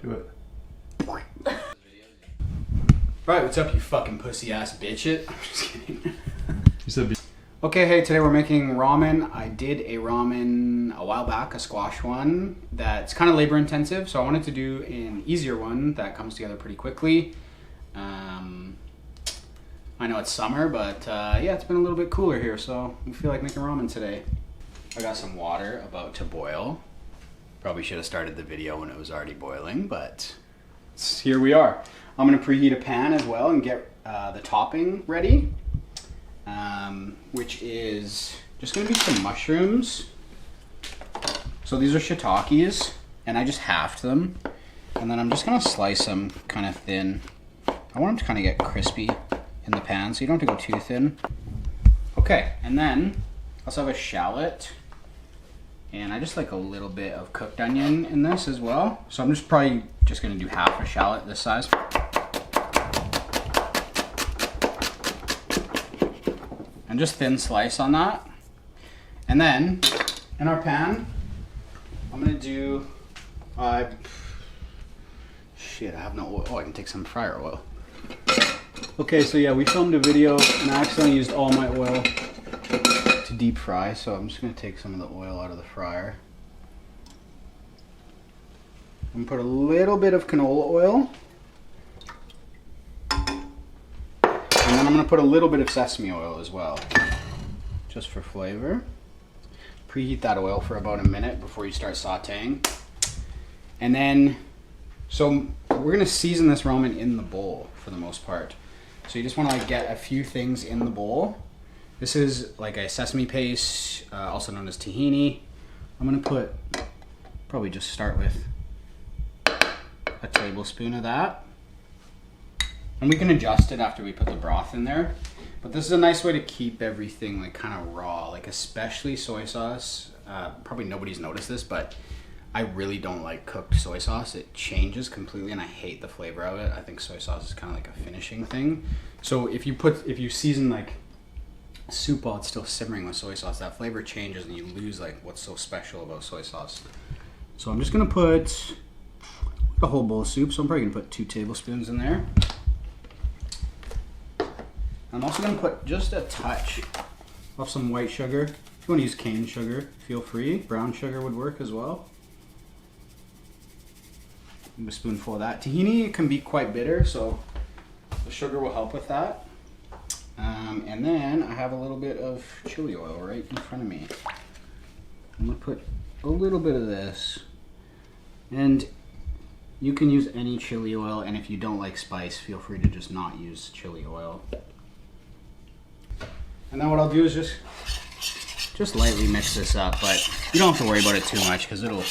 Do it. Right, what's up, you fucking pussy ass bitch it? I'm just kidding. You said Okay, hey, today we're making ramen. I did a ramen a while back, a squash one, that's kind of labor intensive, so I wanted to do an easier one that comes together pretty quickly. I know it's summer, but yeah, it's been a little bit cooler here, so we feel like making ramen today. I got some water about to boil. Probably should have started the video when it was already boiling, but here we are. I'm gonna preheat a pan as well and get the topping ready, which is just gonna be some mushrooms. So these are shiitakes, and I just halved them, and then I'm just gonna slice them kind of thin. I want them to kind of get crispy in the pan, so you don't have to go too thin. Okay, and then I also have a shallot, and I just like a little bit of cooked onion in this as well. So I'm just probably just gonna do half a shallot this size. And just thin slice on that. And then in our pan, I'm gonna do, shit, I have no oil. Oh, I can take some fryer oil. Okay, so yeah, we filmed a video and I accidentally used all my oil to deep fry, so I'm just gonna take some of the oil out of the fryer. I'm gonna put a little bit of canola oil. And then I'm gonna put a little bit of sesame oil as well, just for flavor. Preheat that oil for about a minute before you start sauteing. And then, so we're gonna season this ramen in the bowl for the most part. So you just wanna like get a few things in the bowl. This is like a sesame paste, also known as tahini. I'm gonna put, probably just start with a tablespoon of that. And we can adjust it after we put the broth in there. But this is a nice way to keep everything like kind of raw, like especially soy sauce. Probably nobody's noticed this, but I really don't like cooked soy sauce. It changes completely and I hate the flavor of it. I think soy sauce is kind of like a finishing thing. So if you season like soup while it's still simmering with soy sauce, that flavor changes and you lose like what's so special about soy sauce. So I'm just gonna put a whole bowl of soup, so I'm probably gonna put 2 tablespoons in there. I'm also gonna put just a touch of some white sugar. If you wanna use cane sugar, feel free. Brown sugar would work as well. A spoonful of that. Tahini can be quite bitter, so the sugar will help with that. And then I have a little bit of chili oil right in front of me. I'm gonna put a little bit of this. And you can use any chili oil, and if you don't like spice, feel free to just not use chili oil. And then what I'll do is just lightly mix this up, but you don't have to worry about it too much because it'll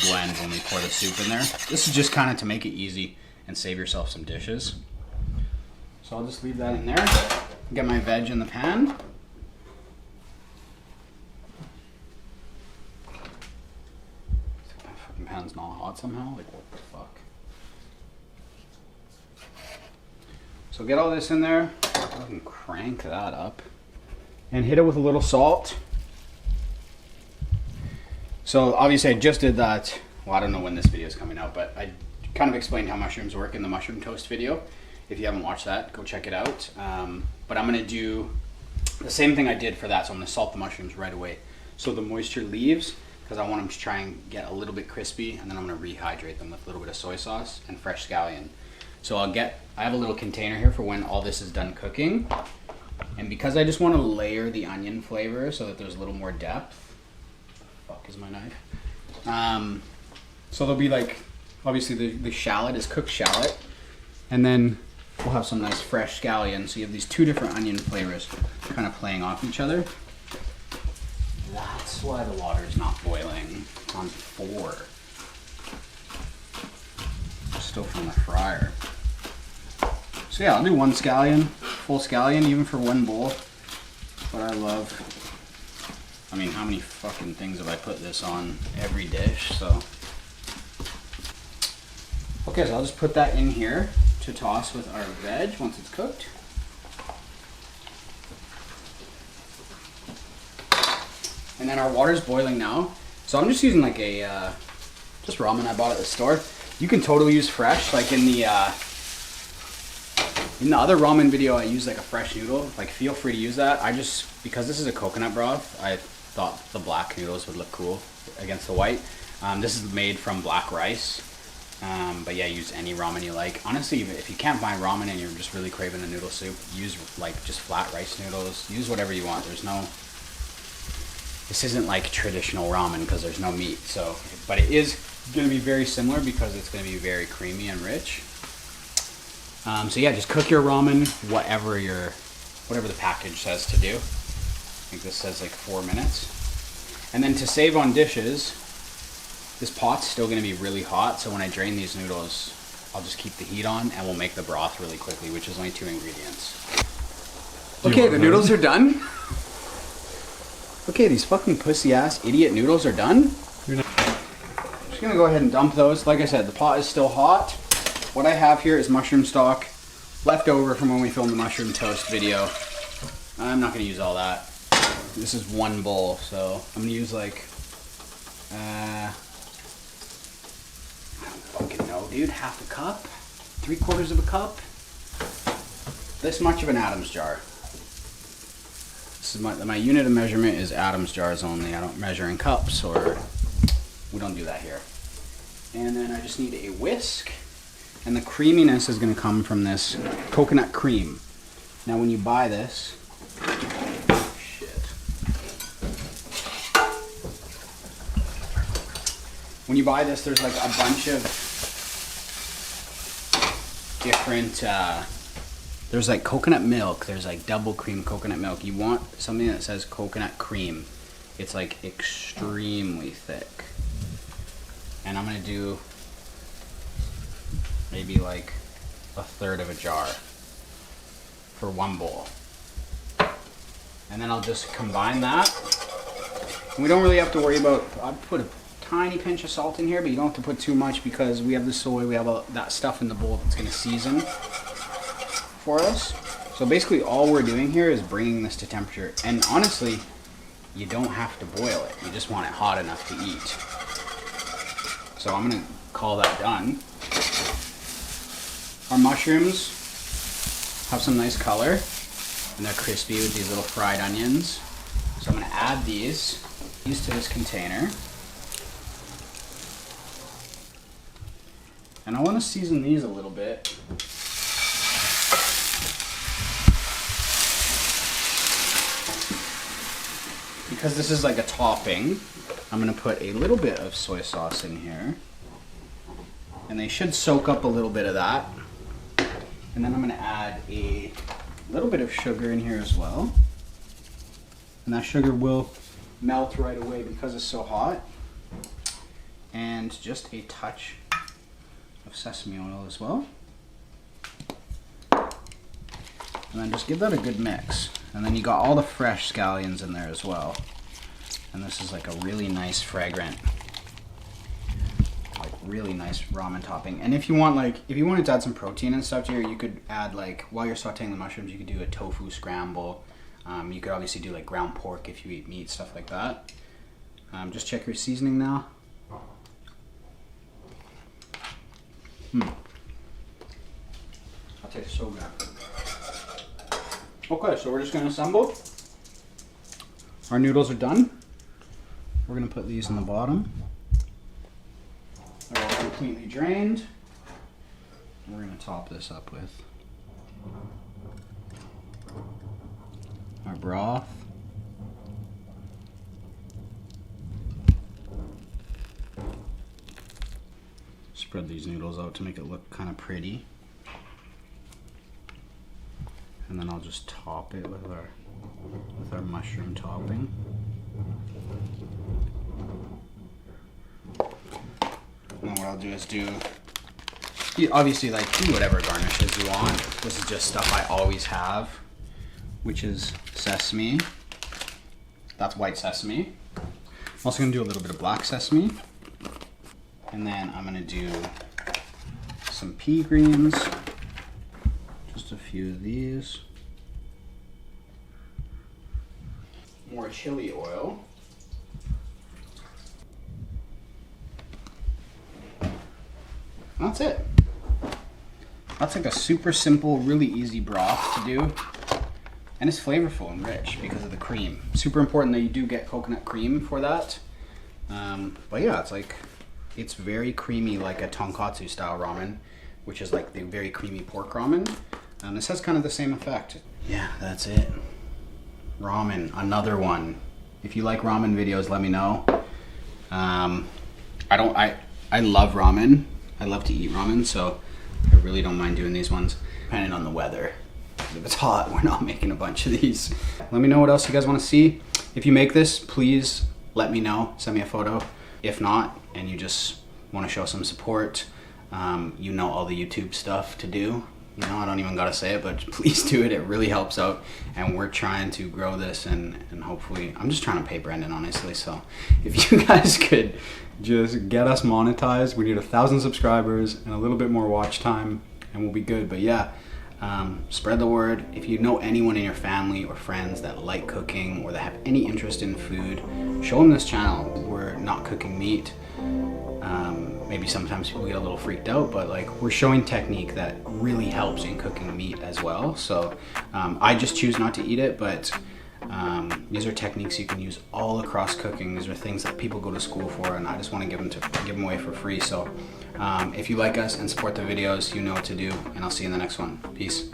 blend when we pour the soup in there. This is just kind of to make it easy and save yourself some dishes. So I'll just leave that in there. Get my veg in the pan. My fucking pan's not hot somehow. Like what the fuck? So get all this in there. I can crank that up and hit it with a little salt. So obviously I just did that. Well, I don't know when this video is coming out, but I kind of explained how mushrooms work in the mushroom toast video. If you haven't watched that, go check it out. But I'm gonna do the same thing I did for that. So I'm gonna salt the mushrooms right away, so the moisture leaves, because I want them to try and get a little bit crispy, and then I'm gonna rehydrate them with a little bit of soy sauce and fresh scallion. So I have a little container here for when all this is done cooking. And because I just want to layer the onion flavor so that there's a little more depth. Fuck is my knife? So there'll be like, obviously the shallot is cooked shallot. And then we'll have some nice fresh scallion. So you have these 2 different onion flavors kind of playing off each other. That's why the water is not boiling. It's on 4. Still from the fryer. So yeah, I'll do 1 scallion, full scallion, even for 1 bowl. But I love, I mean, how many fucking things have I put this on every dish, so. Okay, so I'll just put that in here to toss with our veg once it's cooked. And then our water's boiling now. So I'm just using like a, just ramen I bought at the store. You can totally use fresh, like in the other ramen video I used like a fresh noodle. Like feel free to use that. I just, because this is a coconut broth, I thought the black noodles would look cool against the white. This is made from black rice. But yeah, use any ramen you like. Honestly, if you can't find ramen and you're just really craving a noodle soup, use like just flat rice noodles. Use whatever you want. This isn't like traditional ramen because there's no meat. So, but it is going to be very similar because it's going to be very creamy and rich. So yeah, just cook your ramen whatever the package says to do. I think this says like 4 minutes. And then to save on dishes, this pot's still going to be really hot, so when I drain these noodles, I'll just keep the heat on and we'll make the broth really quickly, which is only 2 ingredients. Okay, the noodles are done. Okay, these fucking pussy ass idiot noodles are done. I'm just going to go ahead and dump those. Like I said, the pot is still hot. What I have here is mushroom stock left over from when we filmed the mushroom toast video. I'm not going to use all that. This is 1 bowl, so I'm going to use like, I don't fucking know, dude. Half a cup? 3/4 of a cup? This much of an Adam's jar. This is my unit of measurement is Adam's jars only. I don't measure in cups, or we don't do that here. And then I just need a whisk. And the creaminess is going to come from this coconut cream. Now when you buy this, when you buy this, there's like a bunch of different, there's like coconut milk, there's like double cream coconut milk. You want something that says coconut cream. It's like extremely thick. And I'm going to do maybe like 1/3 of a jar for 1 bowl. And then I'll just combine that. And we don't really have to worry about, I'll put a tiny pinch of salt in here, but you don't have to put too much because we have the soy, we have that stuff in the bowl that's going to season for us. So basically all we're doing here is bringing this to temperature. And honestly, you don't have to boil it. You just want it hot enough to eat. So I'm going to call that done. Our mushrooms have some nice color and they're crispy with these little fried onions. So I'm going to add these to this container. And I want to season these a little bit. Because this is like a topping, I'm going to put a little bit of soy sauce in here. And they should soak up a little bit of that. And then I'm going to add a little bit of sugar in here as well. And that sugar will melt right away because it's so hot. And just a touch of sesame oil as well. And then just give that a good mix. And then you got all the fresh scallions in there as well. And this is like a really nice fragrant, like really nice ramen topping. And if you want, like, if you wanted to add some protein and stuff to here, you could add, like, while you're sauteing the mushrooms, you could do a tofu scramble. You could obviously do like ground pork if you eat meat, stuff like that. Just check your seasoning now. That tastes so good. Okay, so we're just going to assemble. Our noodles are done. We're going to put these in the bottom. They're all completely drained. And we're going to top this up with our broth. Spread these noodles out to make it look kind of pretty. And then I'll just top it with our mushroom topping. And then what I'll do is obviously, like, do whatever garnishes you want. This is just stuff I always have, which is sesame. That's white sesame. I'm also gonna do a little bit of black sesame. And then I'm gonna do some pea greens. Just a few of these. More chili oil. That's it. That's like a super simple, really easy broth to do. And it's flavorful and rich because of the cream. Super important that you do get coconut cream for that. But yeah, it's very creamy, like a tonkatsu style ramen, which is like the very creamy pork ramen. This has kind of the same effect. Yeah, that's it. Ramen, another one. If you like ramen videos, let me know. I love ramen. I love to eat ramen, so I really don't mind doing these ones, depending on the weather. If it's hot, we're not making a bunch of these. Let me know what else you guys want to see. If you make this, please let me know. Send me a photo. If not, and you just want to show some support, you know all the YouTube stuff to do. You know, I don't even gotta say it, but please do it. It really helps out, and we're trying to grow this, and hopefully, I'm just trying to pay Brenden, honestly. So if you guys could just get us monetized, we need 1,000 subscribers and a little bit more watch time, and we'll be good. But yeah, spread the word. If you know anyone in your family or friends that like cooking or that have any interest in food, show them this channel. We're not cooking meat. Maybe sometimes people get a little freaked out, but like, we're showing technique that really helps in cooking meat as well. So I just choose not to eat it, but these are techniques you can use all across cooking. These are things that people go to school for, and I just want to give them away for free. So if you like us and support the videos, you know what to do, and I'll see you in the next one. Peace.